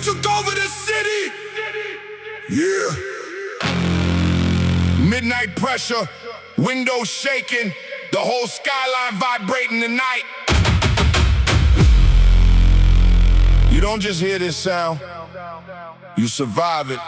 took over the city. Yeah. Midnight pressure, windows shaking, the whole skyline vibrating tonight. You don't just hear this sound, you survive it.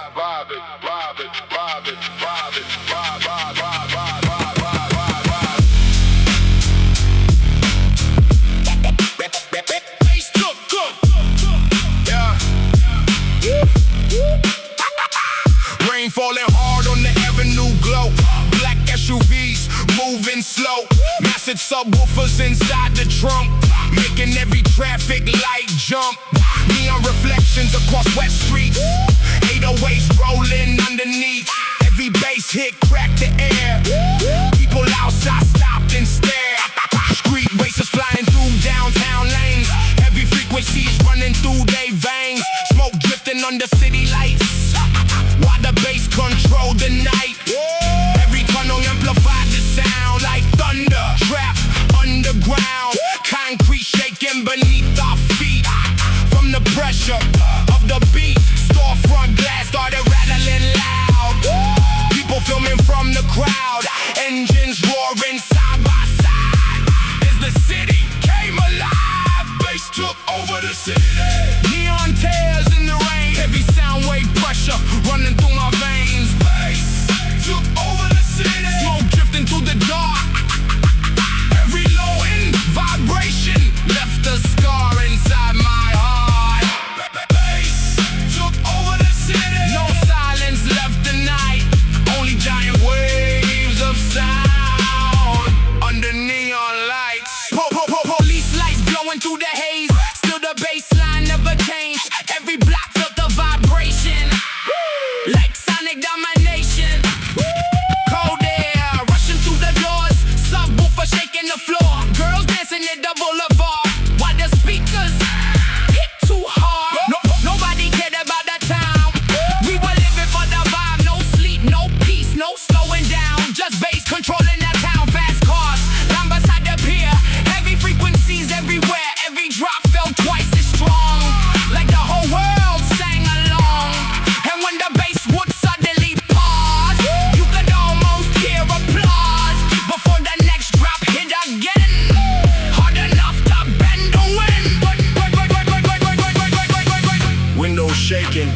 Rain falling hard on the avenue glow. Black SUVs moving slow. Massive subwoofers inside the trunk, making every traffic light jump. Neon reflections across West Street. 808s rolling underneath. Every bass hit cracked the air. People outside stopped and stared. Street races flying through downtown lanes. Heavy frequencies running through their veins. Smoke drifting under city lights, while the bass controlled the night. Every tunnel amplified the sound like thunder. Trapped underground, concrete shaking beneath our feet. From the pressure of the beat, storefront glass started rattling loud. People filming from the crowd, engines roaring side by side. As the city came alive, bass took over the city. Neon tears in the rain, heavy sound wave pressure running through my veins. Bass took over the city. Smoke drifting through the dark. Every low end vibration left a scar inside my heart. Bass took over the city. No silence left tonight, only giant waves of sound under neon lights. Police lights glowing through the haze. Still the baseline never changed. Every block felt the vibration, like sonic domination. Cold air rushing through the doors, subwoofer shaking the floor. Girls dancing at the boulevard while the speakers hit too hard. Nobody cared about the town. We were living for the vibe. No sleep, no peace, no slowing down. Just bass controlling the town. Fast cars down beside the pier. Heavy frequencies everywhere. Every drop felt twice as strong, like the whole world sang along. And when the bass would suddenly pause, you could almost hear applause before the next drop hit again. Hard enough to bend the wind. Windows shaking,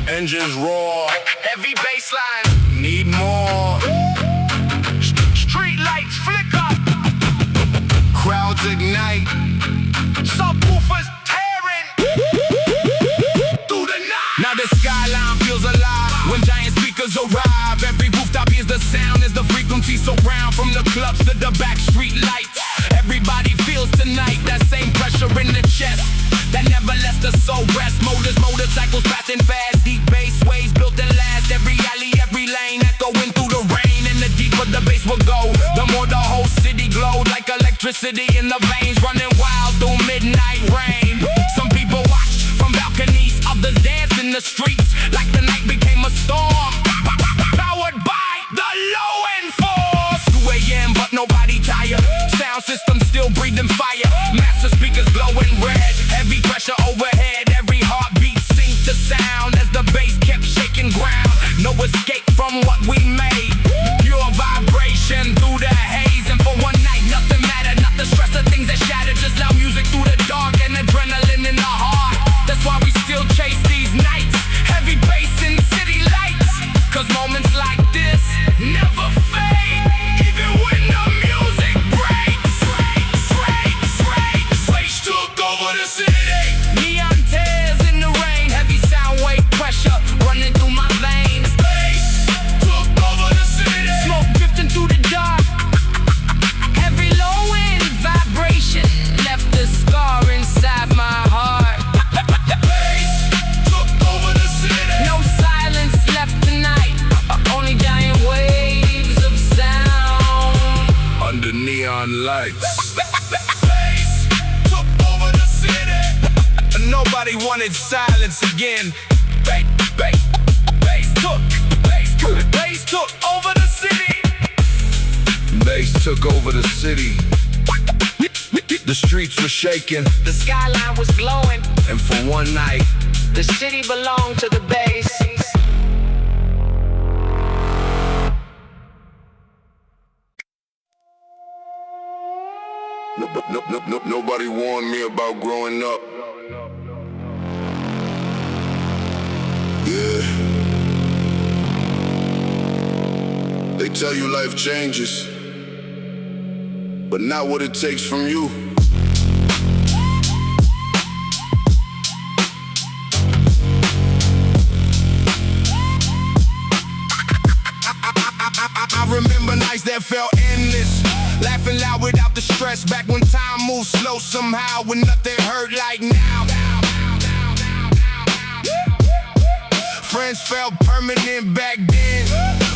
engines roar. Heavy bass lines need more. Street lights flicker, crowds ignite, subwoofers tearing through the night. Now the skyline feels alive when giant speakers arrive. Every rooftop hears the sound as the frequency surround. From the clubs to the back street lights, everybody feels tonight that same pressure in the chest that never lets the soul rest. Motors, motorcycles passing fast. Deep bass waves built to last. Every alley, every lane echoing through the rain. And the deeper the bass will go, the more the whole city glowed like electricity in the veins, running wild through midnight rain. Some people watch from balconies, others dance in the streets like the night became a storm, powered by the low-end force. 2 a.m. but nobody tired. Sound system still breathing fire. Master speakers glowing red. Heavy pressure overhead. Every heartbeat synced the sound as the bass kept shaking ground. No escape from what we made. Pure vibration through the haze. And for one night, nothing mattered. Not the stress of things that shattered. Just loud music through the dark and adrenaline in the heart. That's why we still chase these nights. Heavy bass in city lights. Cause moments like this never fade. Even when the music breaks. Bass took over the city. Neon tears in the rain. Heavy sound wave pressure running through my veins. Bass took over the city. Smoke drifting through the dark. Every low end vibration left a scar inside my heart. Bass took over the city. No silence left tonight, only giant waves of sound under neon lights. Bass took over the city. Nobody wanted silence again. Bass took over the city. Bass took over the city. The streets were shaking, the skyline was glowing, and for one night, the city belonged to the bass. Nobody warned me about growing up. Yeah. They tell you life changes, but not what it takes from you. I remember nights that felt endless, laughing loud without the stress. Back when time moved slow somehow, when nothing hurt like now. Friends felt permanent back then.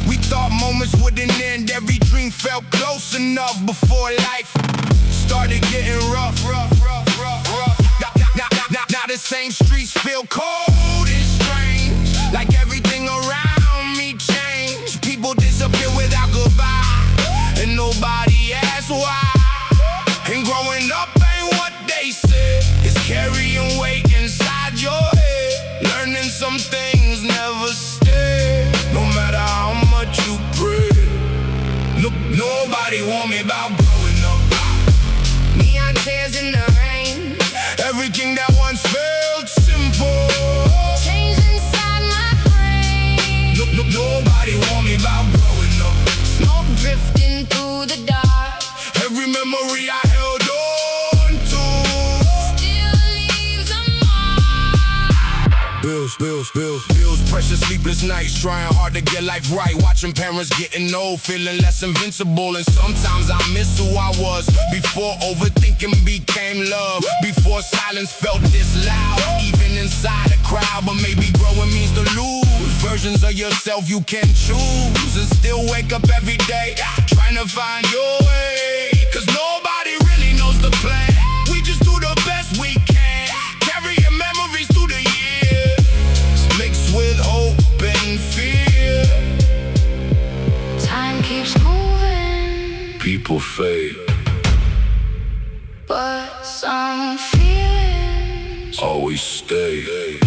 We thought moments wouldn't end. Every dream felt close enough before life started getting rough. Now the same streets feel cold and strange, like everything around me changed. People disappear without goodbye, and nobody asks why. And growing up ain't what they said. It's carrying weight inside your head. Learning some things never stay, no matter how much you pray. Nobody warned me about growing up. Neon tears in the rain. Everything that once felt simple changed inside my brain. Nobody warned me about growing up. Smoke drifting through the dark. Every memory I held on to Still leaves a mark. Bills, precious sleepless nights, trying hard to get life right. Watching parents getting old, feeling less invincible. And sometimes I miss who I was before overthinking became love. Before silence felt this loud, even inside a crowd. But maybe growing means to lose versions of yourself you can choose, and still wake up every day trying to find your way. Cause nobody really knows the plan. We just do the best we can, carrying memories through the years, mixed with hope and fear. Time keeps moving, People fade, but some feelings always stay.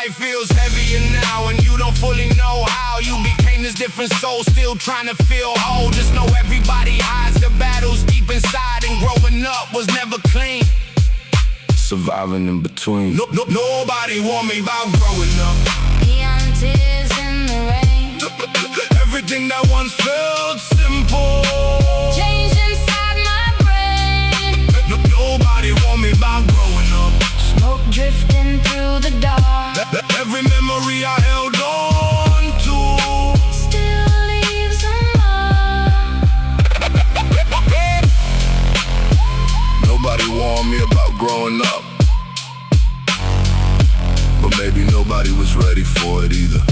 Feels heavier now, and you don't fully know how you became this different soul, still trying to feel whole. Just know everybody hides the battles deep inside, and growing up was never clean. Surviving in between. Nobody warned me about growing up. neon tears in the rain. Everything that once felt simple Changed inside my brain. Nobody warned me about growing up. Smoke drifting through the dark. Every memory I held on to Still leaves a mark. Nobody warned me about growing up, but maybe nobody was ready for it either.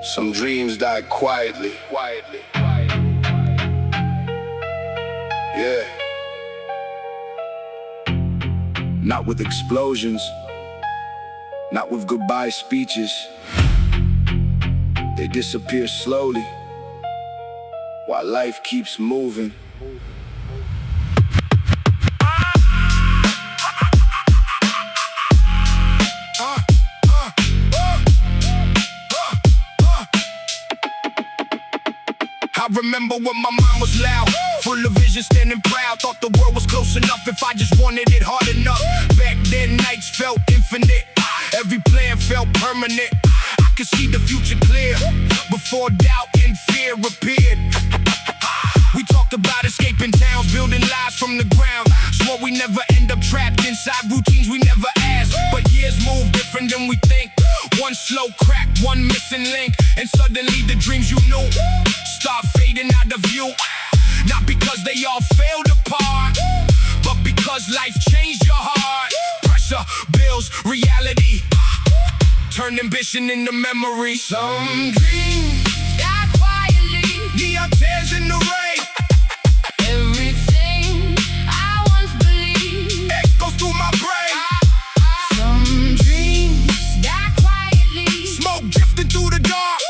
Some dreams die quietly. Yeah. Not with explosions, not with goodbye speeches. They disappear slowly while life keeps moving. I remember when my mind was loud, full of vision, standing proud. Thought the world was close enough if I just wanted it hard enough. Back then nights felt infinite, every plan felt permanent. I could see the future clear before doubt and fear appeared. We talked about escaping towns, building lives from the ground. Swore we never end up trapped inside routines we never asked. But years move different than we think. One slow crack, one missing link, and suddenly the dreams you knew start fading out of view. Not because they all failed apart, but because life changed your heart. Pressure, bills, reality. turn ambition into memory. Some dreams Die quietly. neon tears in the rain. Everything I once believed. Echoes through my brain. Some dreams die quietly. Smoke drifting through the dark.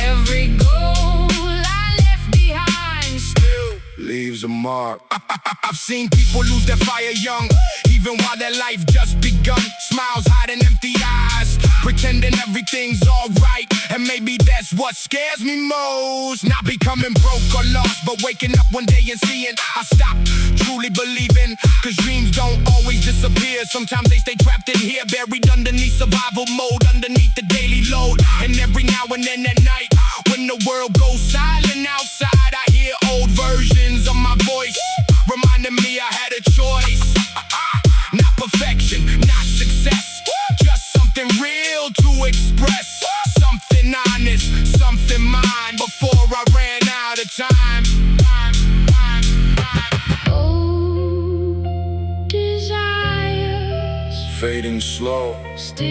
Every goal I left behind Still leaves a mark. I've seen people lose their fire young, even while their life just begun. Smiles hiding empty eyes, pretending everything's alright. And maybe that's what scares me most. Not becoming broke or lost, but waking up one day and seeing I stopped truly believing. Cause dreams don't always disappear. Sometimes they stay trapped in here, buried underneath survival mode, underneath the daily load. And every now and then at night, when the world goes silent outside, I hear old versions of my voice, reminding me I had a choice. Not perfection, not success, just something real to express. Something honest, something mine, before I ran out of time. old desires. Fading slow, Still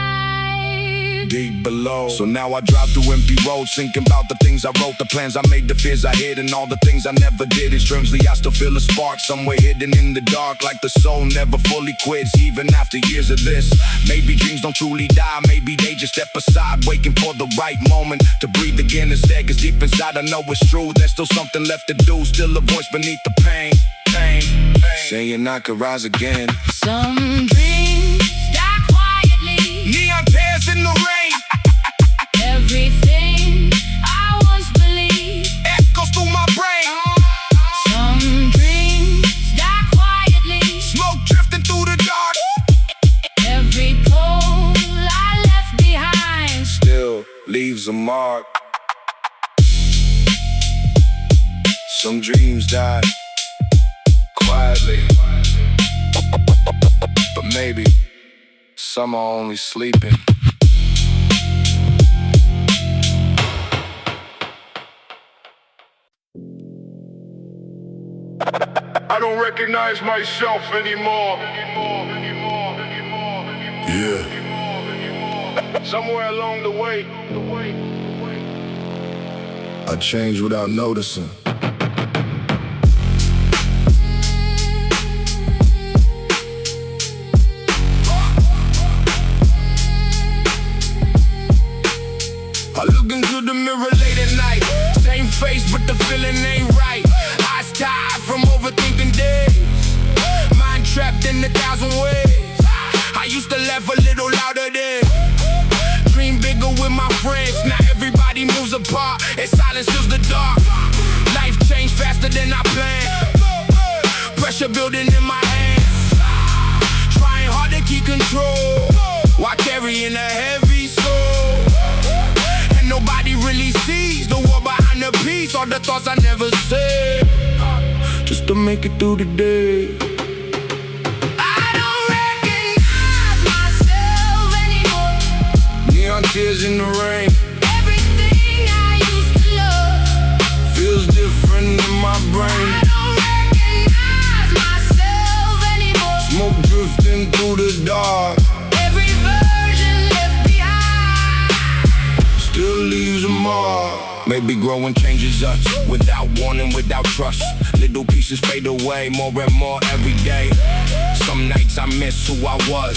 alive. deep below. So now I drive through empty roads, thinking about the things I wrote, the plans I made, the fears I hid, and all the things I never did. And strangely I still feel a spark somewhere hidden in the dark, like the soul never fully quits, even after years of this. Maybe dreams don't truly die, maybe they just step aside, waiting for the right moment to breathe again instead. Cause deep inside I know it's true, there's still something left to do, still a voice beneath the pain, saying I could rise again. Some dreams die quietly. Neon tears in the rain, Everything I once believed. echoes through my brain. Some dreams die quietly. Smoke drifting through the dark. Every pole I left behind. Still leaves a mark. Some dreams die quietly, but maybe some are only sleeping. I don't recognize myself anymore. Yeah. Somewhere along the way, I changed without noticing. I look into the mirror late at night, same face but the feeling ain't right. Eyes tired from overthinking days, mind trapped in 1,000 ways. I used to laugh a little louder then, dream bigger with my friends. Now everybody moves apart, and silence fills the dark. Life changed faster than I planned, pressure building in my hands, trying hard to keep control while carrying a heavy soul. And nobody really sees the war behind the peace, all the thoughts I never said, just to make it through the day. I don't recognize myself anymore. Neon tears in the rain, Everything I used to love. feels different in my brain. I don't recognize myself anymore. Smoke drifting through the dark, Every version left behind. still leaves a mark. Maybe growing changes us, without warning, without trust. Little pieces fade away, more and more every day. Some nights I miss who I was,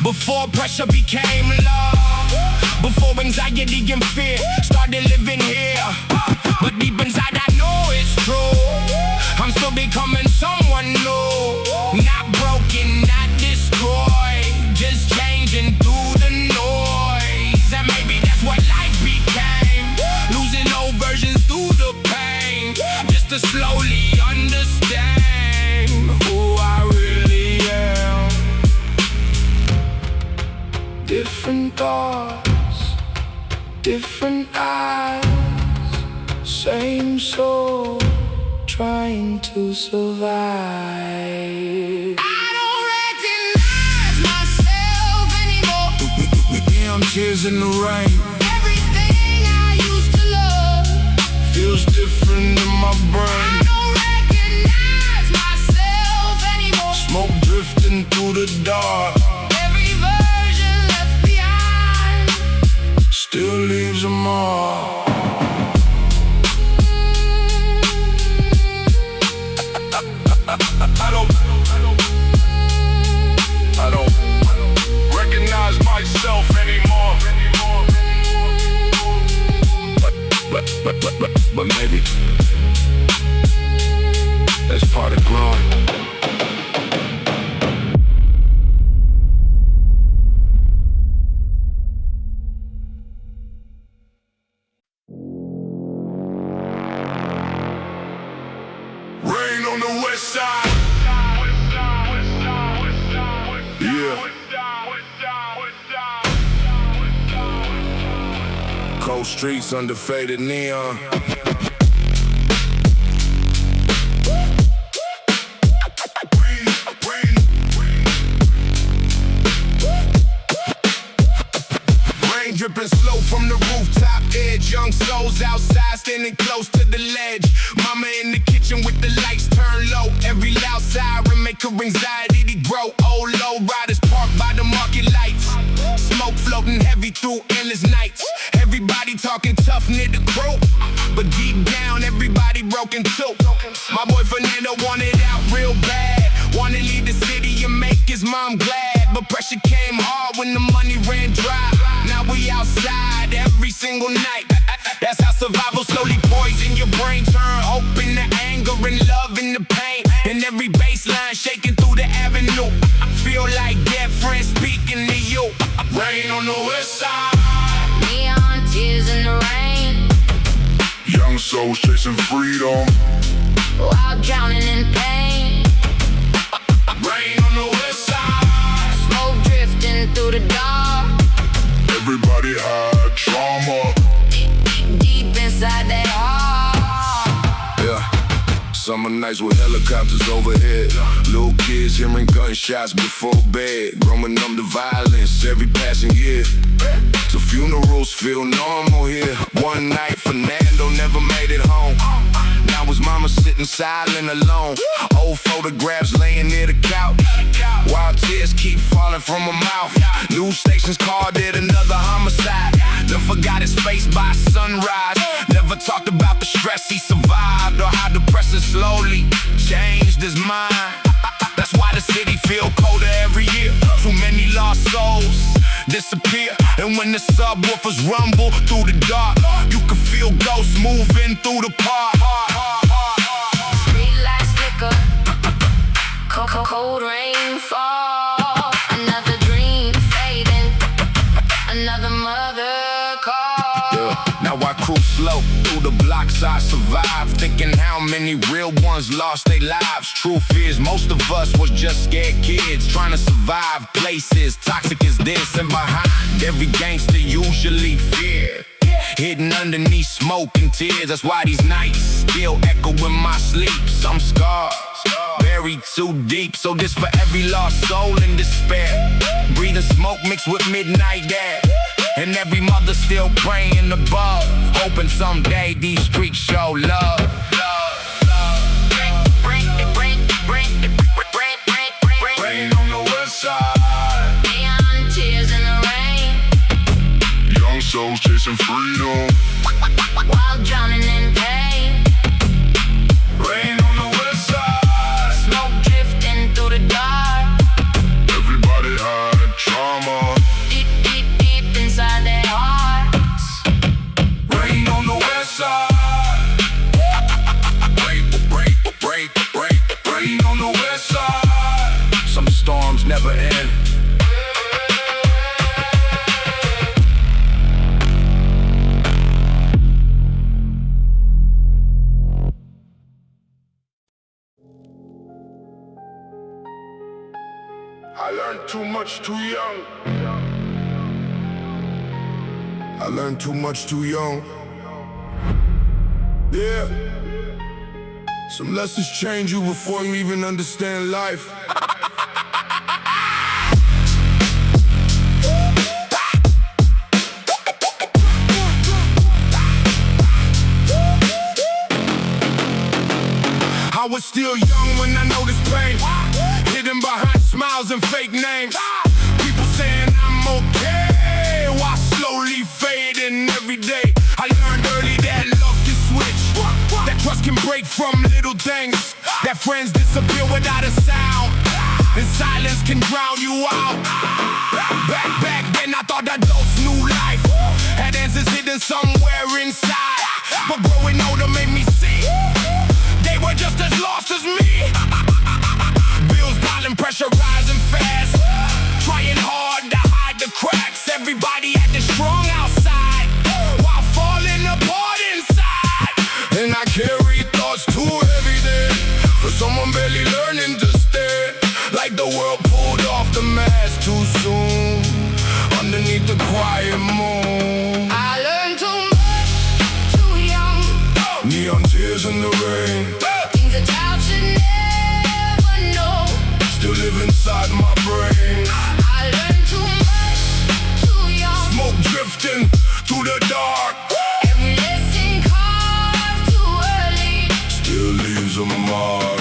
before pressure became love, before anxiety and fear started living here. But deep inside I know it's true, I'm still becoming someone new. Not broken, not destroyed, just changing through the noise. And maybe that's what life became, losing old versions through the pain, just to slowly understand who I really am. Different thoughts, different eyes, same soul, trying to survive. I don't recognize myself anymore. Damn tears in the rain, Everything I used to love. feels different in my I brain. don't recognize myself anymore. Smoke drifting drifting through the dark. Every version left behind Still leaves a mark. I don't recognize myself anymore. But maybe that's part of growing. Rain on the west side. Yeah. Cold streets under faded neon. Rain dripping slow from the rooftop edge. Young souls outside standing close to the ledge. Mama in the kitchen with the lights turned low. Every loud siren make her anxiety to grow. Old low riders parked by the market lights. Smoke floating heavy through endless nights. Everybody talking tough near the crew, but deep down everybody broken too. My boy Fernando wanted out real bad. Wanna leave the city and make his mom glad, but pressure came hard when the money ran dry. Now we outside every single night. That's how survival slowly poison your brain. Turn hope into anger and love into pain. And every baseline shaking through the avenue. Feel like dead friends speaking to you. Rain on the west side. neon tears in the rain Young souls chasing freedom. while drowning in pain. Rain on the west side. Smoke drifting through the dark. Everybody had trauma. Deep inside their heart. Yeah. Summer nights with helicopters overhead. Little kids hearing gunshots before bed. Growing numb to violence every passing year. So funerals feel normal here. One night Fernando never made it home. Now his mama sitting silent alone. Old photographs laying near the couch. While tears keep falling from her mouth. News stations called it another homicide. Then forgot his face by sunrise. Never talked about the stress he survived, or how depression slowly changed his mind. That's why the city feel colder every year. Too many lost souls disappear. And when the subwoofers rumble through the dark, you can feel ghosts moving through the park. Street lights flicker. Cold rain fall. Another dream fading. Another mother call. Yeah. Now I cruise slow through the blocks I survived, thinking how many real ones lost their lives. Truth is, most of us was just scared kids trying to survive places toxic as this. And behind every gangster usually fear, hidden underneath smoke and tears. That's why these nights still echo in my sleep. Some scars buried too deep. So this for every lost soul in despair, breathing smoke mixed with midnight air. And every mother still praying above, hoping someday these streets show love. Rain on the west side. Neon tears in the rain Young souls chasing freedom. while drowning in pain. Rain on the west side. Smoke drifting through the dark. Everybody had trauma. Deep inside their hearts. Rain on the west side. Rain on the west side. Some storms never end. I learned too much too young. I learned too much too young. Yeah. Some lessons change you before you even understand life. I was still young when I noticed pain, hidden behind smiles. smiles and fake names. People saying I'm okay, while slowly fading every day. I learned early that love can switch, that trust can break from little things, that friends disappear without a sound, and silence can drown you out. Back then I thought adults knew life, had answers hidden somewhere inside. But growing older made me see they were just as lost as me. Bills piling, pressure rising fast, trying hard to hide the cracks. Everybody acting strong outside while falling apart inside. And I carry thoughts too heavy there for someone barely learning to stand. Like the world pulled off the mask too soon underneath the quiet moon. I learned too much, too young. Neon tears in the rain, Things a child should never know. still live inside my brain. I learned too much, too young. Smoke drifting through the dark, Every lesson carved too early. still leaves a mark.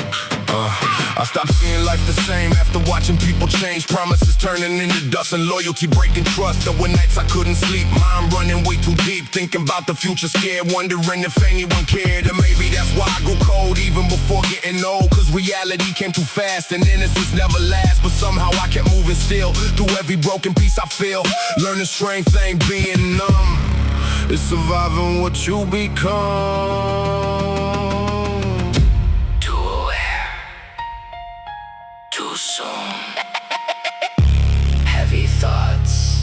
I stopped seeing life the same after watching people change. Promises turning into dust and loyalty breaking trust. There were nights I couldn't sleep, mind running way too deep, thinking about the future scared, wondering if anyone cared. And maybe that's why I grew cold even before getting old, cause reality came too fast and innocence never lasts. But somehow I kept moving still, through every broken piece I feel. Learning strength ain't being numb, it's surviving what you become. Too soon. Heavy thoughts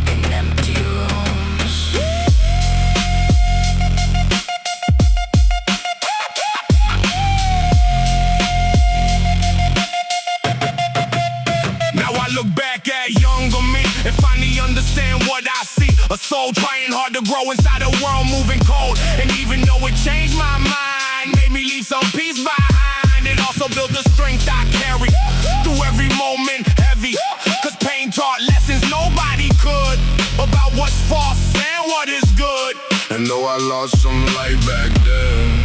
in empty rooms. Now I look back at younger me and finally understand what I see. A soul trying hard to grow inside a world moving cold. And even though it changed my mind, made me leave some peace behind, it also built the strength I carry through every moment heavy. Cause pain taught lessons nobody could, about what's false and what is good. And though I lost some light back then,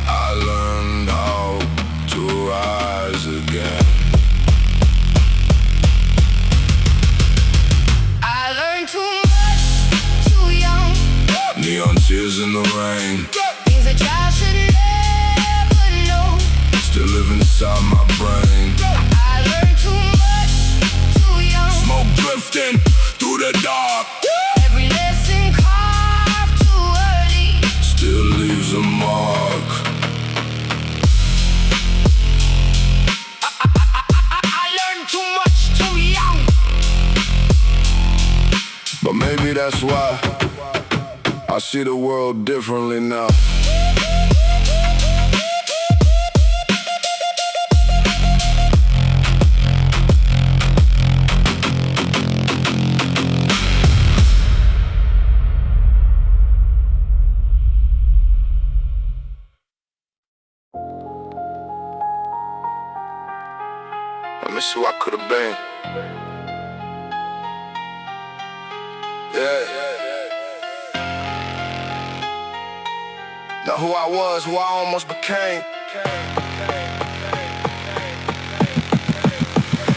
I learned how to rise again. I learned too much, too young. Neon tears in the rain, Things a child should never know. still live inside my brain. I learned too much, too young. Smoke drifting through the dark, Every lesson carved too early. still leaves a mark. I learned too much, too young. But maybe that's why I see the world differently now. I miss who I could have been. Yeah. Not who I was, who I almost became.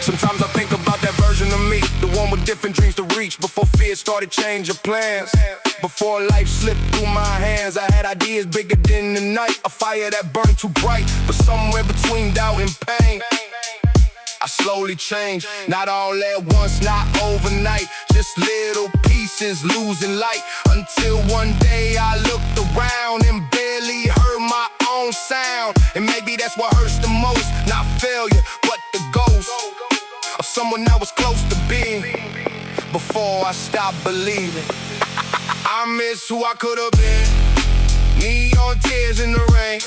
Sometimes I think about that version of me, the one with different dreams to reach, before fear started changing plans. Before life slipped through my hands, I had ideas bigger than the night, a fire that burned too bright. But somewhere between doubt and pain, I slowly changed, not all at once, not overnight, just little pieces losing light, until one day I looked around and barely heard my own sound. And maybe that's what hurts the most, not failure, but the ghost of someone I was close to being, before I stopped believing. I miss who I could have been. Neon tears in the rain,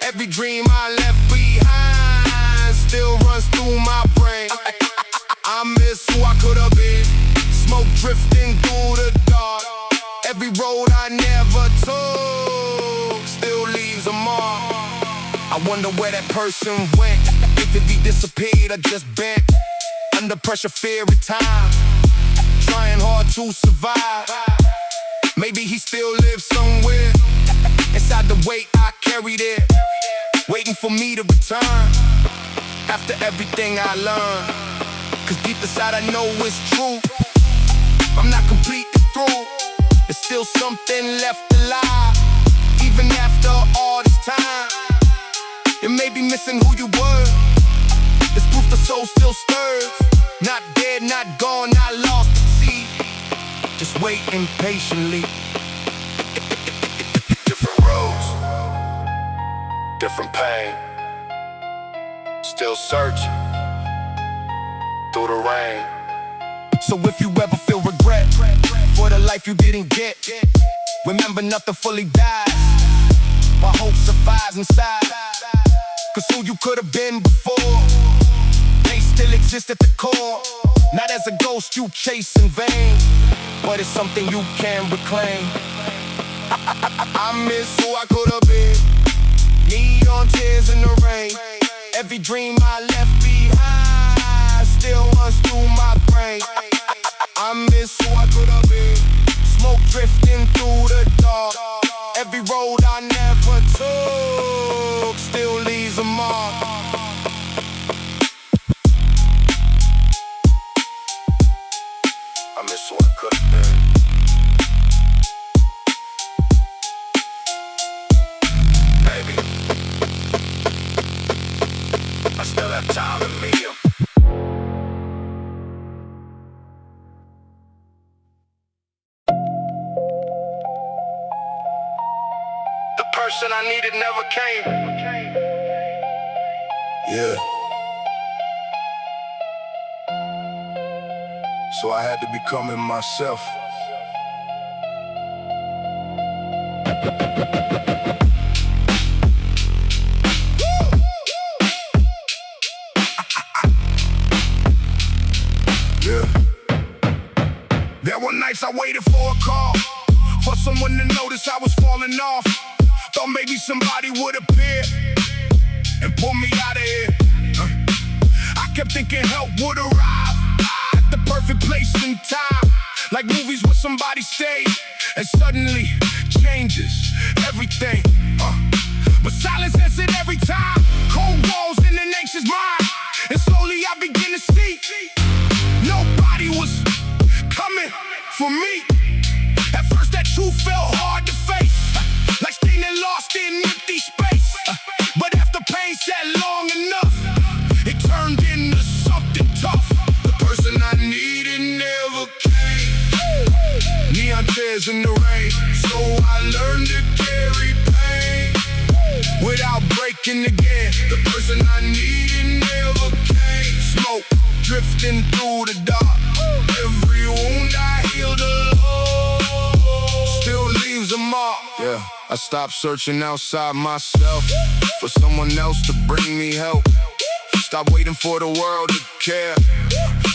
every dream I left behind still runs through my brain. I miss who I could have been. Smoke drifting through the dark, every road I never took still leaves a mark. I wonder where that person went, if he disappeared or just bent under pressure, fear, and time, trying hard to survive. Maybe he still lives somewhere inside the weight I carry there, waiting for me to return. after everything I learned. Cause deep inside I know it's true. I'm not completely through. There's still something left alive. Even after all this time, you may be missing who you were. It's proof the soul still stirs. Not dead, not gone, not lost at sea. Just waiting patiently. Different roads, different pain. Still searching through the rain. So if you ever feel regret for the life you didn't get, remember nothing fully dies while hope survives inside. Cause who you could have been before, they still exist at the core. Not as a ghost you chase in vain, but it's something you can reclaim. I miss who I could have been. Neon tears in the rain. Every dream I left behind still runs through my brain. I miss who I could have been. Smoke drifting through the dark. Every road I never took still leaves a mark. I miss who I could have been. Baby, I still have time in me. The person I needed never came. Yeah. So I had to become it myself. Yeah. There were nights I waited for a call, for someone to notice I was falling off. Thought maybe somebody would appear and pull me out of here. I kept thinking help would arrive at the perfect place and time, like movies where somebody stays and suddenly changes everything. But silence answered every time. Cold walls in an anxious mind, and slowly I begin to see nobody was coming for me. At first that truth felt hard to face, like standing lost in empty space. But after pain sat long enough, it turned into something tough. The person I needed never came. Neon tears in the rain, so I learned to carry pain without breaking again. The person I needed never came. Smoke drifting through the dark. Every wound I healed alone still leaves a mark. Yeah, I stopped searching outside myself for someone else to bring me help. Stopped waiting for the world to care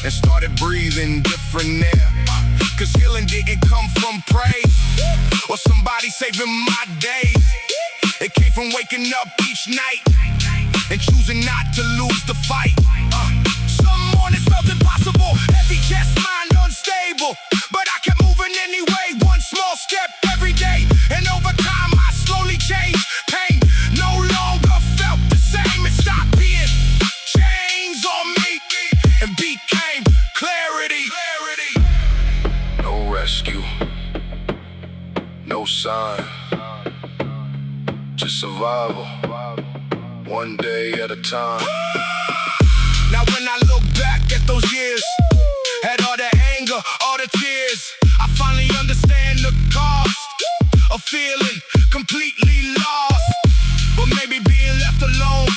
and started breathing different air. Cause healing didn't come from praise or somebody saving my days. It came from waking up each night and choosing not to lose the fight. Some mornings felt impossible, heavy chest, mind unstable, but I kept moving anyway, one small step every day. And over time I slowly changed. Pain no longer felt the same. It stopped being chains on me and became clarity. No rescue, no sign, just survival, one day at a time. Now when I look back at those years, at all the anger, all the tears, I finally understand the cost of feeling completely lost. But maybe being left alone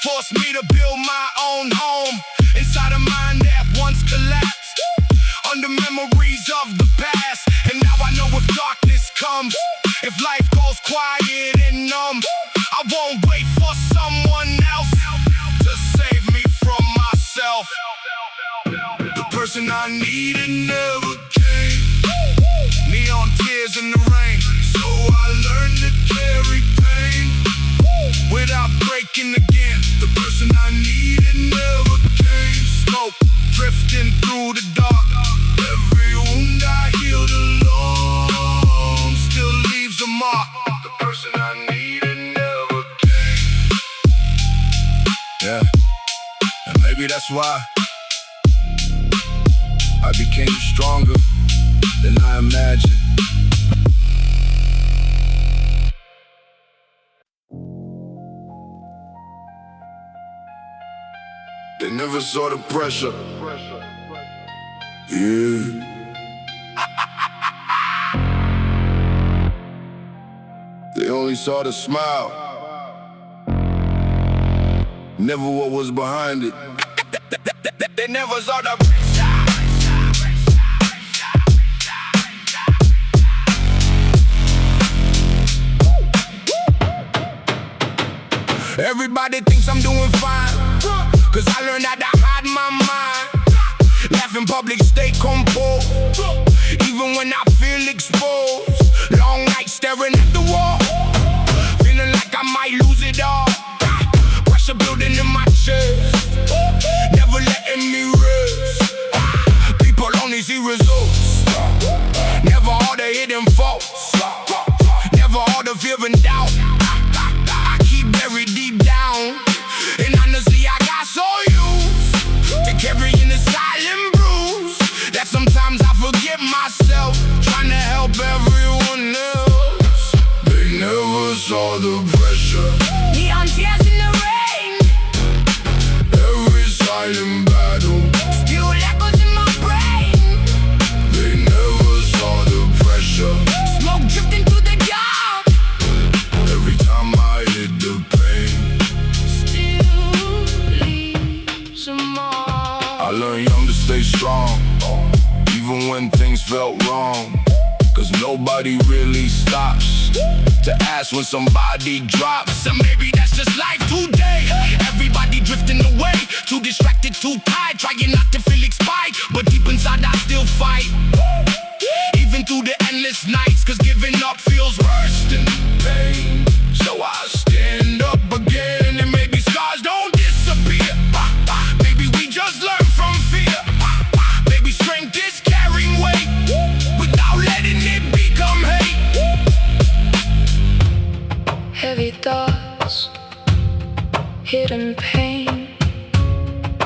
forced me to build my own home inside a mind that once collapsed under memories of the past. And now I know if darkness comes, if life goes quiet and numb, I won't wait for someone else to save me from myself. The person I needed never came. Neon tears in the rain, so I learned to carry pain without breaking again. The person I needed never came. Smoke drifting through the dark. Every wound I healed alone still leaves a mark. The person I needed never came. Yeah. maybe that's why I became stronger than I imagined. They never saw the pressure. Yeah. They only saw the smile, never what was behind it. They never saw the pressure. Everybody thinks I'm doing fine, 'cause I learned how to hide my mind. Laugh in public, stay composed, even when I feel exposed. Long nights staring at the wall, feeling like I might lose it all. Pressure building in my chest, never letting me rest. People only see results, never all the hidden faults, never all the fear and doubt. I keep buried deep down, and honestly I got so used to carrying the silent bruise that sometimes I forget myself, trying to help everyone else. They never saw the pressure, Neon tears in the rain, every silent battle, still echoes in my brain. they never saw the pressure. Smoke drifting through the dark, Every time I hit the pain, still leaves a mark. I learned young to stay strong, even when things felt wrong. 'Cause nobody really stops to ask when somebody drops. And maybe that's just life today. Everybody drifting away, too distracted, too tired, trying not to feel expired. But deep inside I still fight, even through the endless nights. 'Cause giving up feels worse than pain. So I stand up again, and maybe scars don't disappear. Maybe we just learn from fear. Maybe strength is carrying weight without letting it become hate. Heavy thoughts, hidden pain,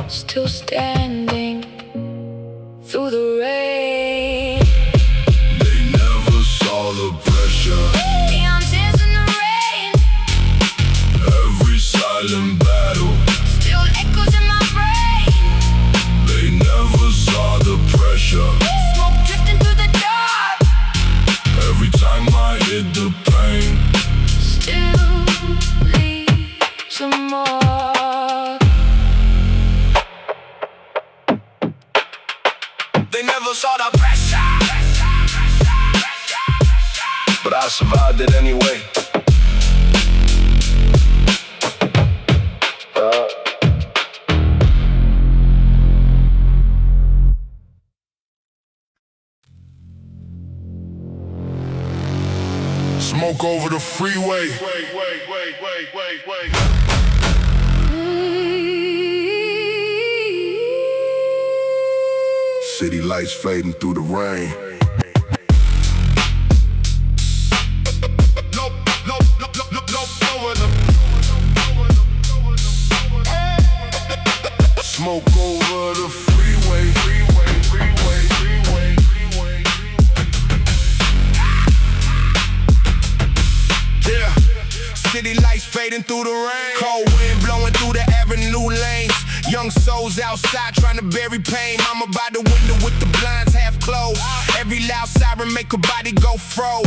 still standing through the rain. They never saw the pressure, Neon tears in the rain, every silent battle. still echoes in my brain. They never saw the pressure, Smoke drifting through the dark, every time I hit the pain. still leaves a mark. They never saw the pressure, but I survived it anyway. Smoke over the freeway. City lights fading through the rain. Smoke over the freeway. Yeah, city lights fading through the rain. Cold wind blowing through the avenue lanes. Young souls outside trying to bury pain. Mama by the window with the blinds half closed. Every loud siren make her body go fro.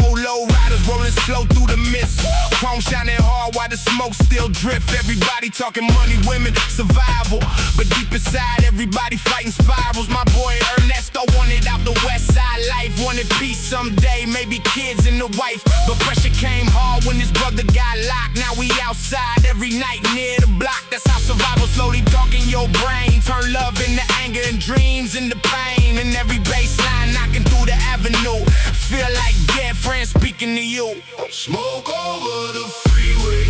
Old low riders rolling slow through the mist. Chrome shining hard while the smoke still drift. Everybody talking money, women, survival. But deep inside, everybody fighting spirals. My boy Ernesto wanted out the west side life. Wanted peace someday, maybe kids and a wife. But pressure came hard when his brother got locked. Now we outside every night near the block. That's how survival slowly darken your brain. Turn love into anger and dreams into pain. And every bass line knocking through the avenue. Feel like dead friends speaking to you. Smoke over the freeway.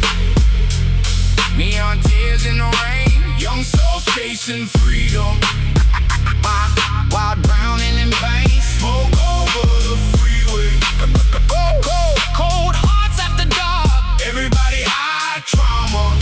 Neon tears in the rain. Young souls chasing freedom. Wild drowning in pain. Smoke over the freeway. Cold hearts after dark. Everybody high trauma.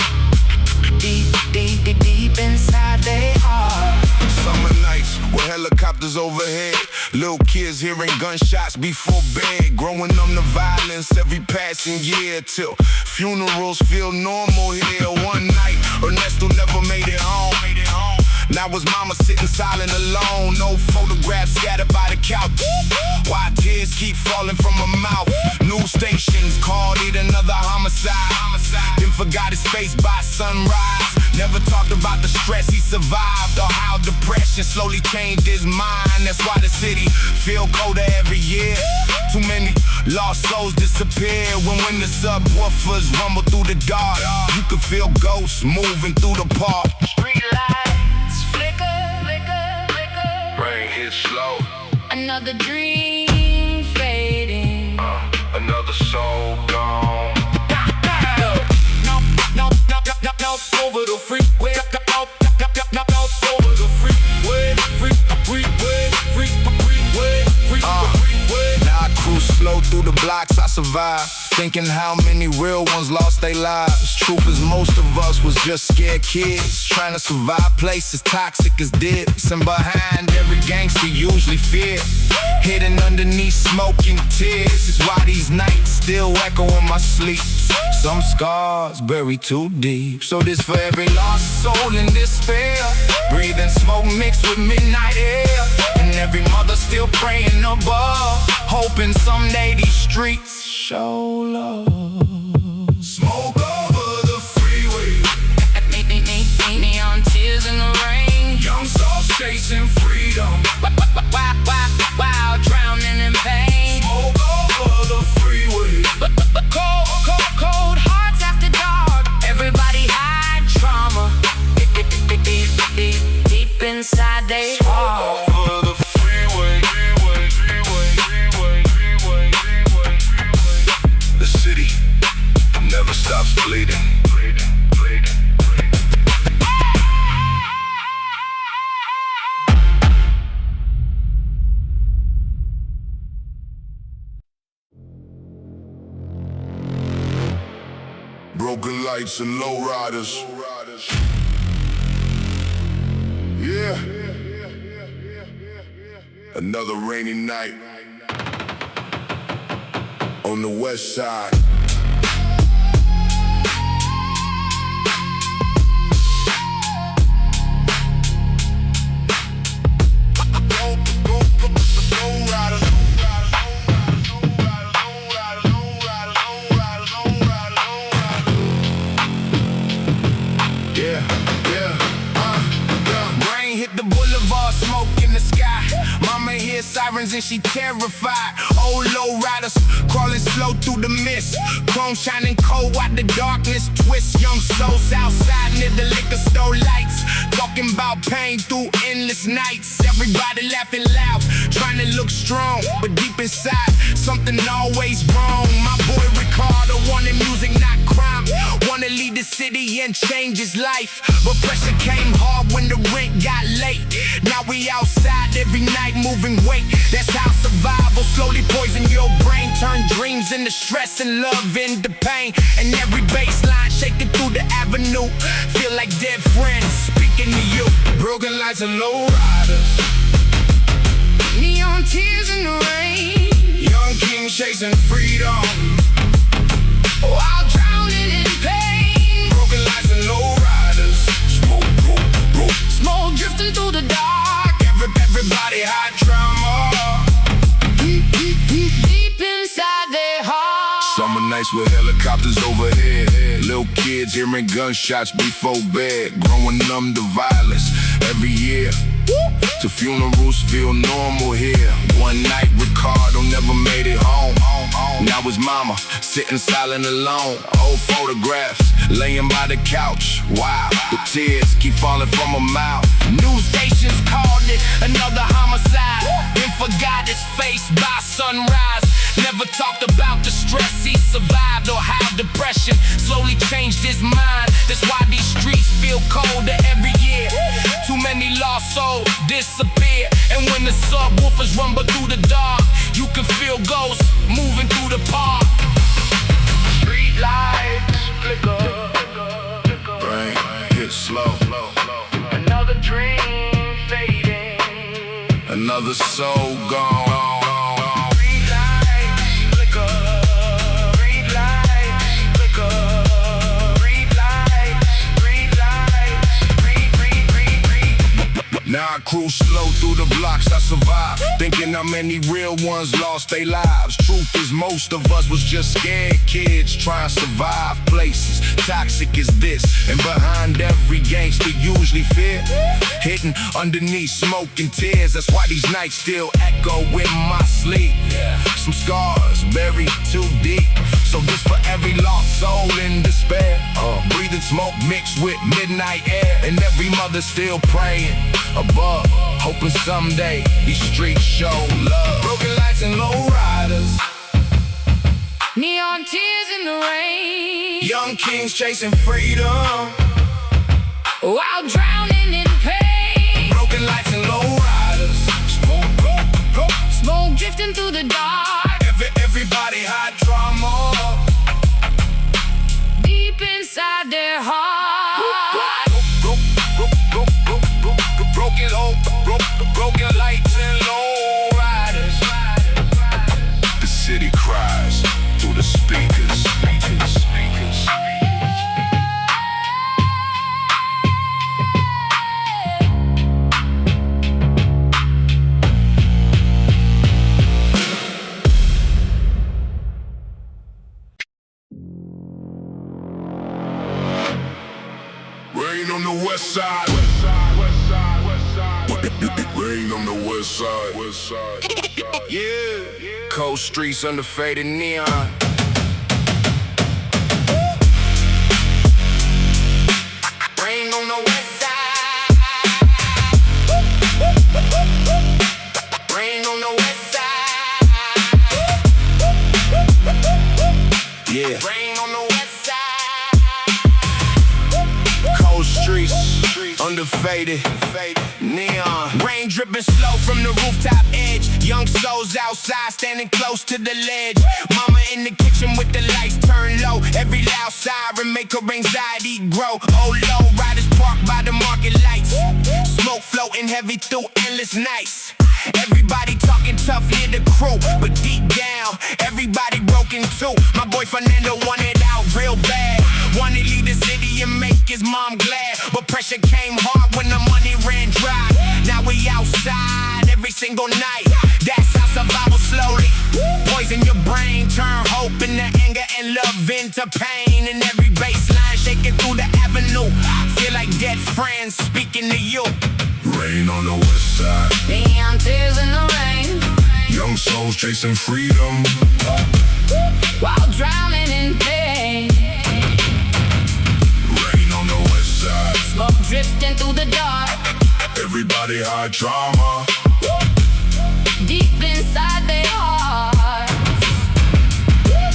Deep inside, they hard. Summer nights with helicopters overhead, little kids hearing gunshots before bed, growing numb to violence every passing year till funerals feel normal here. One night, Ernesto never made it home. Now his mama sitting silent alone, no photographs scattered by the couch. Why tears keep falling from her mouth? News stations called it another homicide. Then forgot his face by sunrise. Never talked about the stress he survived or how depression slowly changed his mind. That's why the city feel colder every year. Too many lost souls disappear when the subwoofers rumble through the dark. You can feel ghosts moving through the park. Street lights flicker, flicker, flicker. Rain hits slow. Another dream fading. Another soul gone. No, over the freeway. No, over the freeway. Now I cruise slow through the blocks, I survive, thinking how many real ones lost their lives. Truth is most of us was just scared kids, trying to survive places toxic as dips. And behind every gangster usually fear, hidden underneath smoke and tears, is why these nights still echo in my sleep. Some scars buried too deep. So this for every lost soul in despair, breathing smoke mixed with midnight air. And every mother still praying above, hoping someday these streets show love. Smoke over the freeway, neon tears in the rain. young souls chasing freedom. Wow, drowning in pain. Smoke over the freeway. Cold hearts after dark. Everybody hide trauma. Deep inside they heart. Over the freeway. The city never stops bleeding. Broken lights and low riders. Yeah. Another rainy night on the west side. Rain hit the boulevard, smoke in the sky. Mama hears sirens and she terrified. Old low riders crawling slow through the mist. Chrome shining cold while the darkness twists. Young souls outside near the liquor store lights, talking about pain through endless nights. Everybody laughing loud, trying to look strong, but deep inside something always wrong. My boy Ricardo wanted music, not crime. Wanna leave the city and change his life, but pressure came hard when the rent got late. Now we outside every night moving weight. That's how survival slowly poison your brain, turn dreams into stress and love into pain. And every baseline shaking through the avenue, feel like dead friends speaking to you. Broken lights and low riders, Neon tears in the rain. young kings chasing freedom. While drowning in pain. Broken lights and low riders. Smoke drifting through the dark. Everybody hot drama. Deep inside their heart. Summer nights with helicopters overhead, little kids hearing gunshots before bed, growing numb to violence every year. To funerals feel normal here. One night Ricardo never made it home. Now his mama sitting silent alone. Old photographs laying by the couch. Wow, the tears keep falling from her mouth. News stations called it another homicide, then forgot his face by sunrise. Never talked about the stress he survived or how depression slowly changed his mind. That's why these streets feel colder every year. Too many lost souls disappear, and when the subwoofers rumble through the dark, you can feel ghosts moving through the park. Street lights flicker, rain hits slow. Another Another soul gone. Green light, flicker. Green light, flicker. Green light, green light, green, green, green, green. Now I cruise slow through the blocks, I survive, thinking how many real ones lost their lives. Truth is most of us was just scared kids trying to survive places toxic as this. And behind every gangster usually fear hidden underneath smoke and tears. That's why these nights still echo in my sleep. Some scars buried too deep. So this for every lost soul in despair, breathing smoke mixed with midnight air. And every mother still praying above, hoping someday these streets show love. Broken lights and low riders, Neon tears in the rain, young kings chasing freedom, while drowning in pain. broken lights and low riders, Smoke drifting through the dark, everybody hide trauma deep inside their heart. broken lights and low riders. The city cries through the speakers. Rain on the west side. Rain on the west side. Yeah. Cold streets under faded neon. Rain on the west side. Rain on the west side. Yeah. Rain on the west side. Cold streets under faded neon. Rain dripping slow from the rooftop edge. Young souls outside standing close to the ledge. Mama in the kitchen with the lights turned low. Every loud siren make her anxiety grow. Oh, low riders parked by the market lights. Smoke floating heavy through endless nights. Everybody talking tough near the crew, but deep down, everybody broken too. My boy Fernando wanted out real bad. Wanted to leave the city and make his mom glad. But pressure came hard when the money ran dry. Now we outside every single night. That's how survival slowly poison your brain. Turn hope into anger and love into pain. And every baseline shaking through the avenue. Feel like dead friends speaking to you. Rain on the west side. Neon tears in the rain, Young souls chasing freedom, while drowning in pain. Rain on the west side. Smoke drifting through the dark, Everybody hide trauma. deep inside their hearts.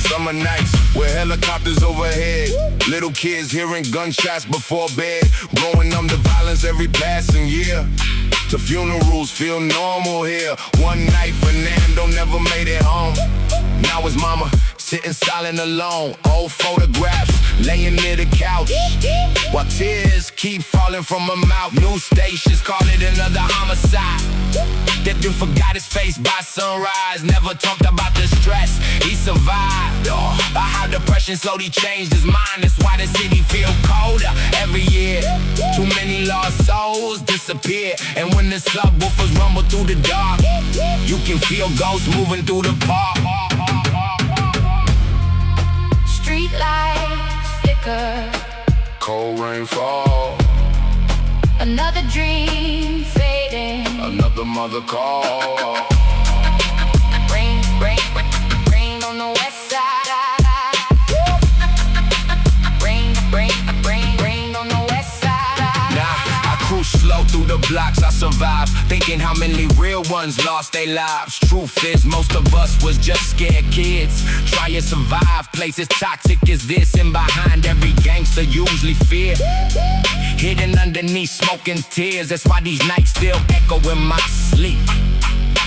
Summer nights with helicopters overhead. Little kids hearing gunshots before bed. Growing numb to violence every passing year. The funerals feel normal here. One night Fernando never made it home. Now his mama sitting silent alone. Old photographs laying near the couch, while tears keep falling from her mouth. News stations call it another homicide. That dude forgot his face by sunrise. Never talked about the stress he survived, or how depression slowly changed his mind. That's why the city feel colder every year. Too many lost souls disappear. And when the subwoofers rumble through the dark, you can feel ghosts moving through the park. Street lights flicker, Cold rain fall, another dream fading. another mother call. Rain, rain, rain on the west side. Rain, rain, rain, rain on the west side. Nah, I cruise slow through the blocks, I survive, thinking how many real ones lost their lives. Truth is, most of us was just scared kids trying to survive places toxic as this. And behind every gangster usually fear hidden underneath smoke and tears. That's why these nights still echo in my sleep.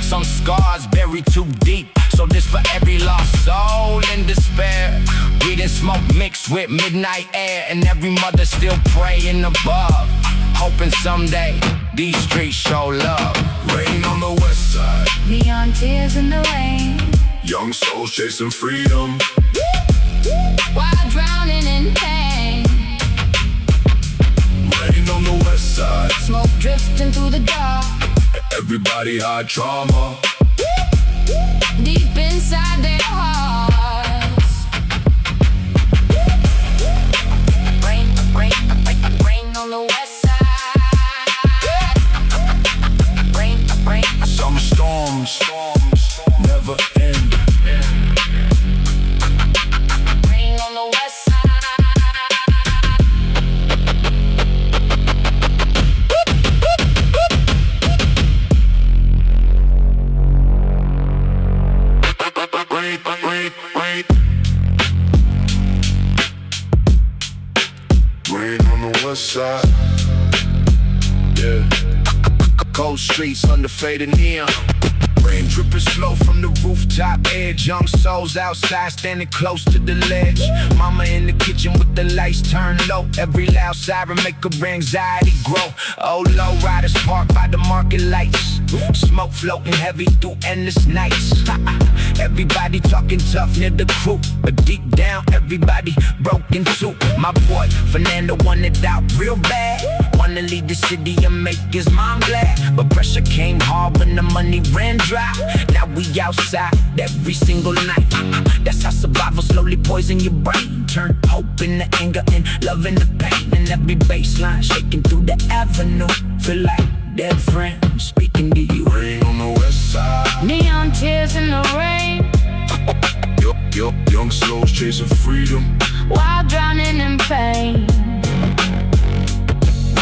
Some scars buried too deep. So this for every lost soul in despair. Breathing smoke mixed with midnight air. And every mother still praying above, hoping someday these streets show love. Rain on the west Neon tears in the rain, Young souls chasing freedom. while drowning in pain. Rain on the west side. Smoke drifting through the dark, Everybody hide trauma. deep inside their hearts. rain, rain on the west side. Rain, Some storms never end. rain on the west side. Rain on the west side. Yeah. Cold streets under faded neon. Rain dripping slow from the rooftop edge. Young souls outside standing close to the ledge. Mama in the kitchen with the lights turned low. Every loud siren make her anxiety grow. Oh, low riders parked by the market lights. Smoke floating heavy through endless nights. Everybody talking tough near the crew, but deep down everybody broken too. My boy Fernando wanted out real bad. Wanna leave the city and make his mom glad, but pressure came hard when the money ran dry. Now we outside every single night. That's how survival slowly poison your brain. Turn hope into anger and love into pain. And every baseline shaking through the avenue. Feel like dead friends speaking to you. Rain on the west side. Neon tears in the rain, Young souls chasing freedom. while drowning in pain.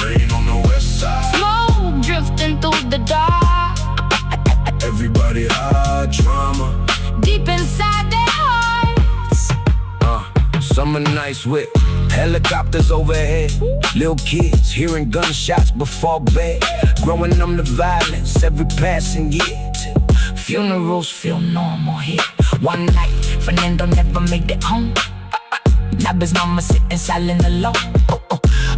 Rain on the west side. Smoke drifting through the dark, Everybody hide drama. deep inside their hearts. Summer nights with helicopters overhead. Little kids hearing gunshots before bed. Growing numb to violence every passing year. Till funerals feel normal here. One night, Fernando never made it home. Now his mama sitting silent alone.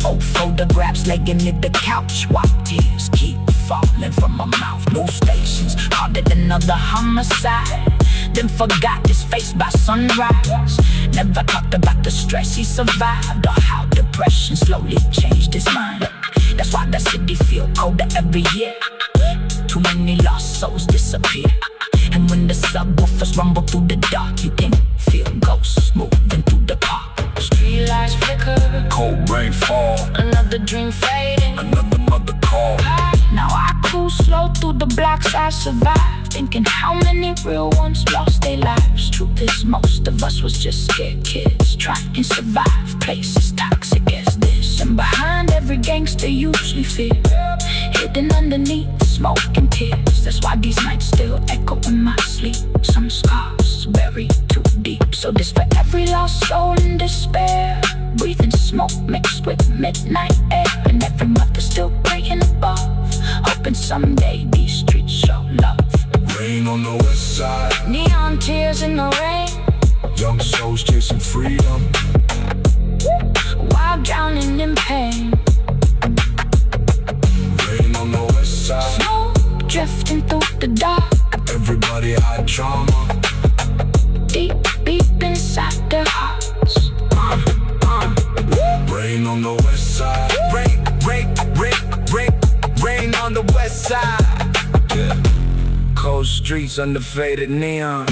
Old photographs laying in the couch, while tears keep falling from her mouth. New stations, called it another homicide. Then forgot his face by sunrise. Never talked about the stress he survived, or how depression slowly changed his mind. That's why the city feel colder every year. Too many lost souls disappear. And when the subwoofers rumble through the dark, you can feel ghosts moving through the park. Street lights flicker, Cold rain fall, another dream fading. another mother call. Now I cruise slow through the blocks I survived, thinking how many real ones lost their lives. Truth is, most of us was just scared kids trying to survive places toxic as this. And behind every gangster usually fear, hidden underneath smoke and tears. That's why these nights still echo in my sleep. Some scars buried too deep. So this for every lost soul in despair, breathing smoke mixed with midnight air. And every mother still praying above, hoping someday these streets show love. Rain on the west side. Neon tears in the rain, Young souls chasing freedom. while drowning in pain. Rain on the west side. Smoke drifting through the dark, Everybody hide trauma. deep, deep inside their hearts. Rain on the west side. Rain on the west side. Yeah. Cold streets under faded neon.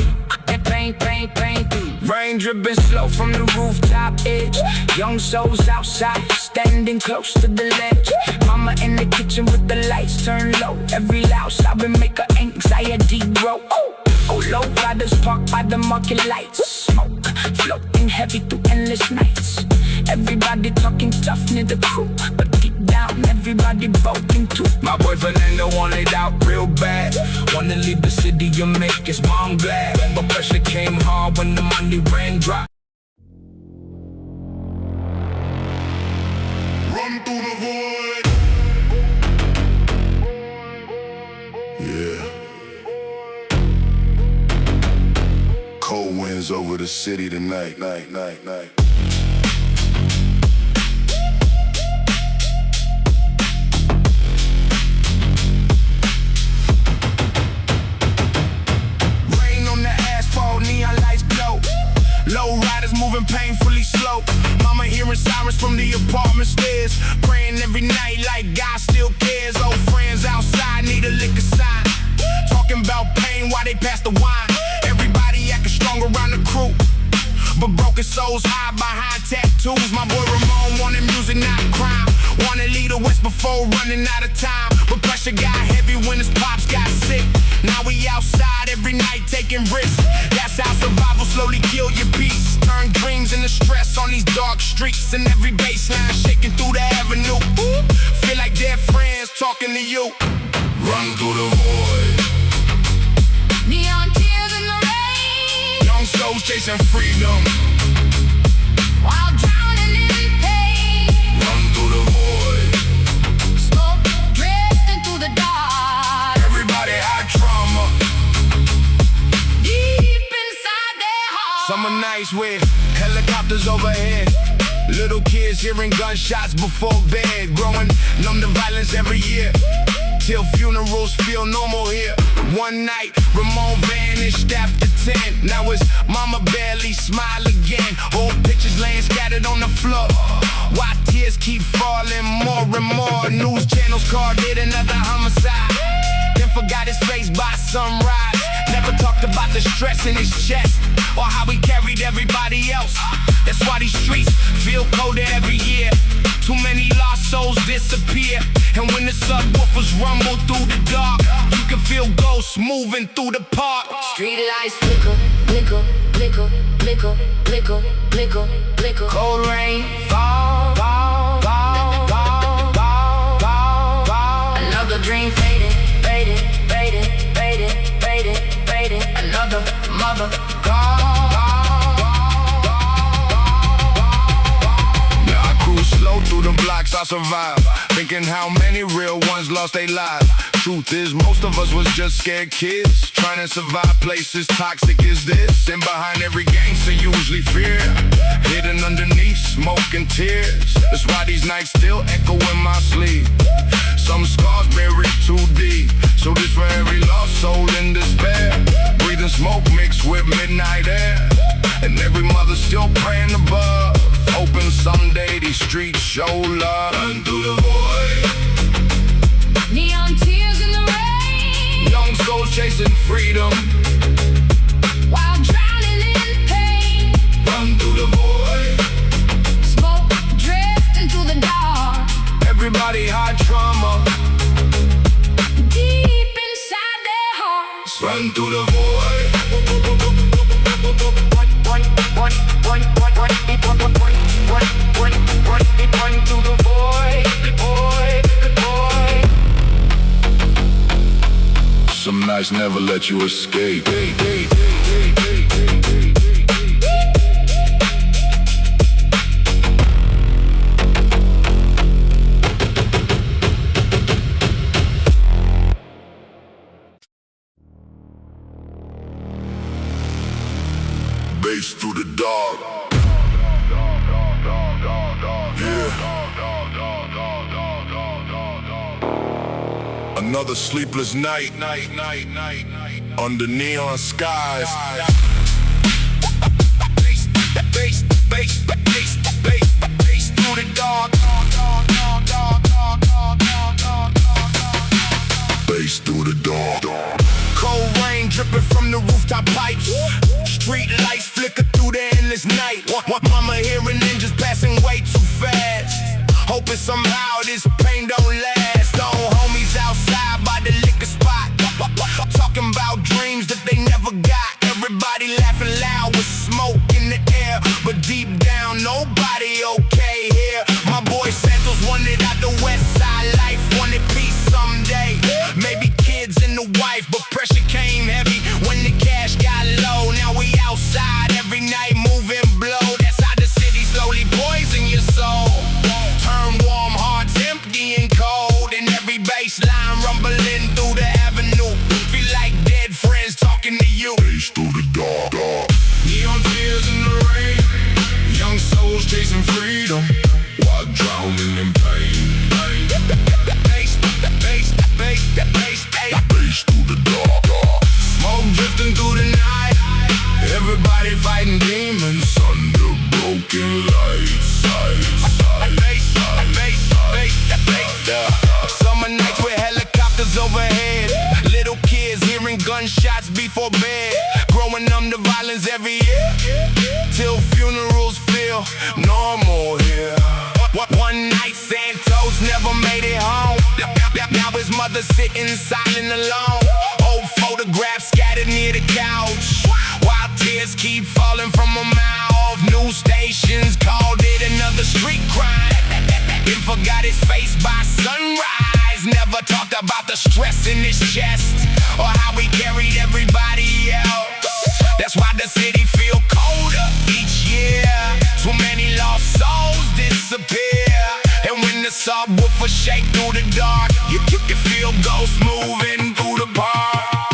Rain dripping slow from the rooftop edge. Young souls outside, standing close to the ledge. Mama in the kitchen with the lights turned low. Every loud siren make her anxiety grow. Oh, low riders parked by the market lights. Smoke floating heavy through endless nights. Everybody talking tough near the crew, but deep down everybody broken too. My boy Fernando wanted out real bad. Wanna leave the city and make his mom glad, but pressure came hard when the money ran dry. Run through the void. Yeah. Cold winds over the city tonight, night. souls hide behind tattoos. My boy Ramon wanted music, not crime. Wanna lead the West before running out of time. But pressure got heavy when his pops got sick. Now we outside every night taking risks. That's how survival slowly kill your peace. Turn dreams into stress on these dark streets. And every baseline shaking through the avenue. Ooh, feel like dead friends talking to you. Run through the void. Neon tears in the rain. Young souls chasing freedom. While drowning in pain. Run through the void. Smoke drifting through the dark. Everybody had trauma. Deep inside their hearts. Summer nights with helicopters overhead. Little kids hearing gunshots before bed. Growing numb to violence every year. Till funerals feel normal here. One night, Ramon vanished after 10. Now his mama barely smile again. Old pictures laying scattered on the floor. Why tears keep falling more and more. News channels called it another homicide. Then forgot his face by sunrise. Never talked about the stress in his chest or how he carried everybody else. That's why these streets feel colder every year. Too many lost souls disappear. And when the subwoofers rumble through the dark, you can feel ghosts moving through the park. Street lights flicker, flicker, flicker, flicker, flicker, flicker, flicker. Cold rain fall, fall, fall, fall, fall, fall, fall. Another dream faded, faded, faded, faded, faded, faded. Another mother gone. Slow through the blocks, I survive. Thinking how many real ones lost their lives. Truth is, most of us was just scared kids. Trying to survive places toxic as this. And behind every gangster, usually fear. Hidden underneath smoke and tears. That's why these nights still echo in my sleep. Some scars buried too deep. So this for every lost soul in despair. Breathing smoke mixed with midnight air. And every mother still praying above. Hoping someday these streets show love. Run through the void. Neon tears in the rain. Young souls chasing freedom. While drowning in pain. Run through the void. Smoke drifting through the dark. Everybody had trauma. Deep inside their hearts. Run through the void. Run through the void, void. Some nights never let you escape. Bass through the dark. Another sleepless night, under neon skies. Bass through the dark. Bass through the dark. Cold rain dripping from the rooftop pipes. Street lights flicker through the endless night. One mama hearing engines passing way too fast. Hoping somehow this pain don't last. The old homies outside by the liquor spot, talking about dreams that they never got. Everybody laughing loud with smoke in the air, but deep down nobody okay here. My boy Santos wanted out the west side life, wanted peace someday, maybe kids and the wife, but pressure came heavy when the cash got low. Now we outside every night moving blow. That's how the city slowly poison your soul. Turn warm hearts empty and cold, and every baseline rumbling through the avenue. Feel like dead friends talking to you. Bass through the dark. Neon tears in the rain. Young souls chasing freedom While drowning in pain. Bass Bass through the dark. smoke drifting through the night. Everybody fighting demons Under broken lights. Summer nights with helicopters overhead. Little kids hearing gunshots before bed. Growing numb to violence every year. till funerals feel normal here. One night Santos never made it home. Now his mother sitting silent alone. Old photographs scattered near the couch, while tears keep falling from her mouth. News stations called it another street crime, then forgot his face by sunrise. Never talked about the stress in his chest or how he carried everybody else. That's why the city feel colder each year. Too many lost souls disappear. And when the subwoofer shake through the dark, you can feel ghosts moving through the park.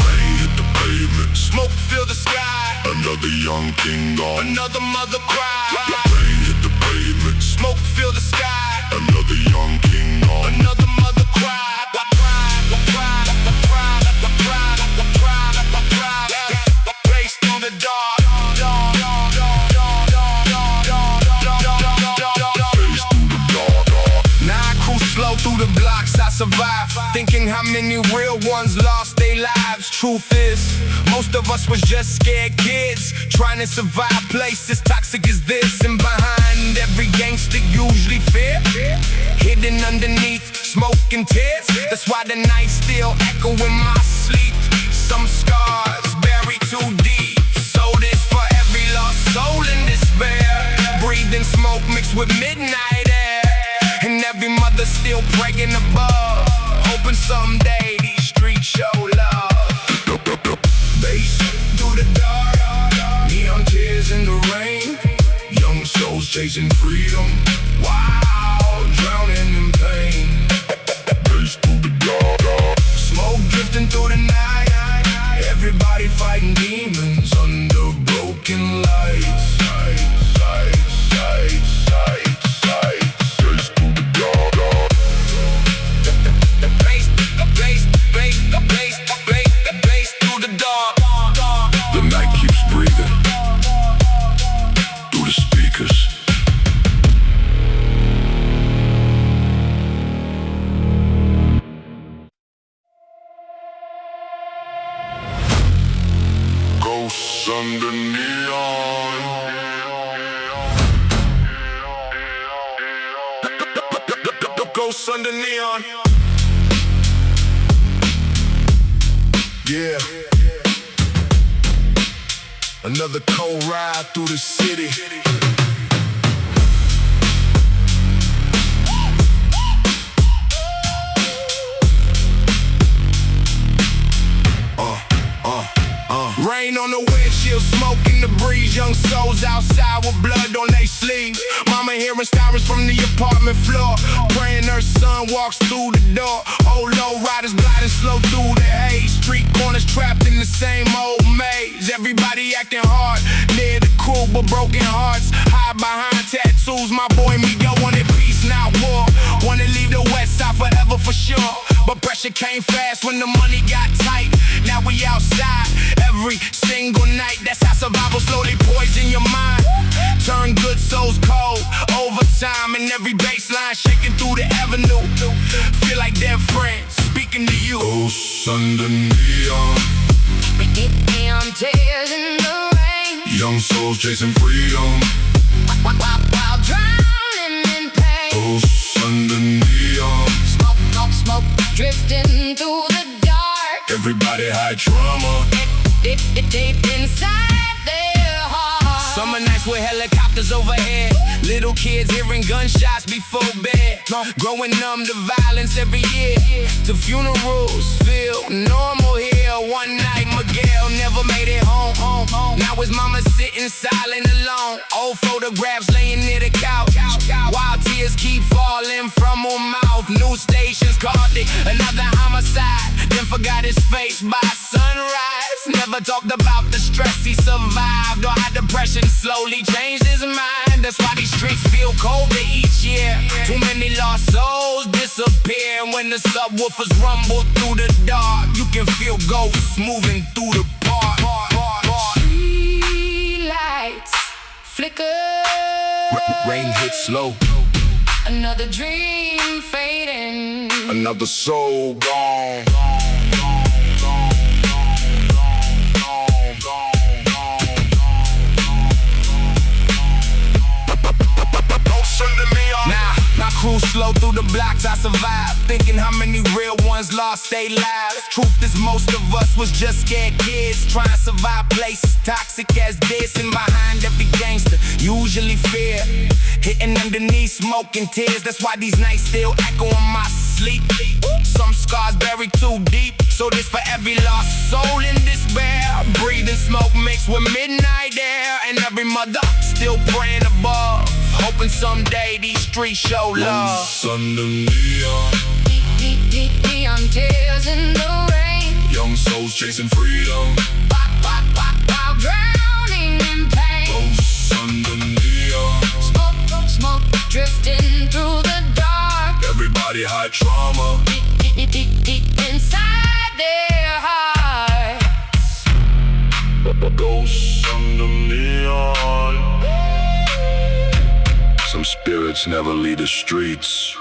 Rain hit the pavement. Smoke fill the sky. Another young king gone. Another mother cry. Rain hit the pavement. Smoke fill the sky. Another young king gone. Another mother cry. Race through the dark. Face through the dark. Now I cruise slow through the blocks, I survive, thinking how many real ones lost their lives. Truth is, most of us was just scared kids, trying to survive places toxic as this. And behind every gangster usually fear, hidden underneath smoke and tears. That's why the nights still echo in my sleep. Some scars buried too deep. So this for every lost soul in despair, breathing smoke mixed with midnight air. And every mother still praying above, hoping someday these streets show love. Bass through the dark, neon tears in the rain. Young souls chasing freedom, wow, drowning in pain. Face through the dark. Smoke drifting through the night. Everybody fighting demons under broken lights. Face through the dark. Bass through the dark. The night keeps breathing through the speakers. Ghosts under neon. Ghosts under neon. Yeah. Another cold ride through the city. Rain on the windshield, smoke in the breeze. Young souls outside with blood on their sleeves. Mama hearing sirens from the apartment floor, praying her son walks through the door. Old low riders gliding slow through the haze. Street corners trapped in the same old maze. Everybody acting hard, near the cool but broken hearts. Hide behind tattoos, my boy Miguel wanted peace, not war. Wanna leave the west side forever for sure, but pressure came fast when the money got tight. Now we outside every single night. That's how survival slowly poison your mind, turn good souls cold overtime. And every baseline shaking through the avenue, feel like dead friends speaking to you. Ghosts under neon. Neon tears in the rain. Young souls chasing freedom. While drowning in pain. Ghosts under neon. Smoke drifting through the dark. Everybody hide trauma. Deep inside their heart. Summer nights with helicopters overhead, little kids hearing gunshots before bed. Growing numb to violence every year, to funerals feel normal here. One night Miguel never made it home. Now his mama sitting silent alone. Old photographs laying near the couch, while tears keep falling from her mouth. News stations called it another homicide, then forgot his face by sunrise. Never talked about the stress he survived or how depression slowly changed his mind. That's why these streets feel colder each year. Too many lost souls disappear. And when the subwoofers rumble through the dark, you can feel ghosts moving through the park. Street lights flicker. Rain hits slow. Another dream fading. Another soul gone. cruise slow through the blocks, I survived, thinking how many real ones lost their lives. Truth is most of us was just scared kids, trying to survive places toxic as this. And behind every gangster, usually fear, hitting underneath, smoking tears. That's why these nights still echo in my sleep. Some scars buried too deep, so this for every lost soul in despair. Breathing smoke mixed with midnight air, and every mother still praying above, hoping someday these streets show love. Under neon, Neon tears in the rain, young souls chasing freedom. while drowning in pain. Ghosts under neon, Smoke drifting through the dark, everybody hide trauma. deep inside their hearts. Ghosts under neon. Some spirits never leave the streets.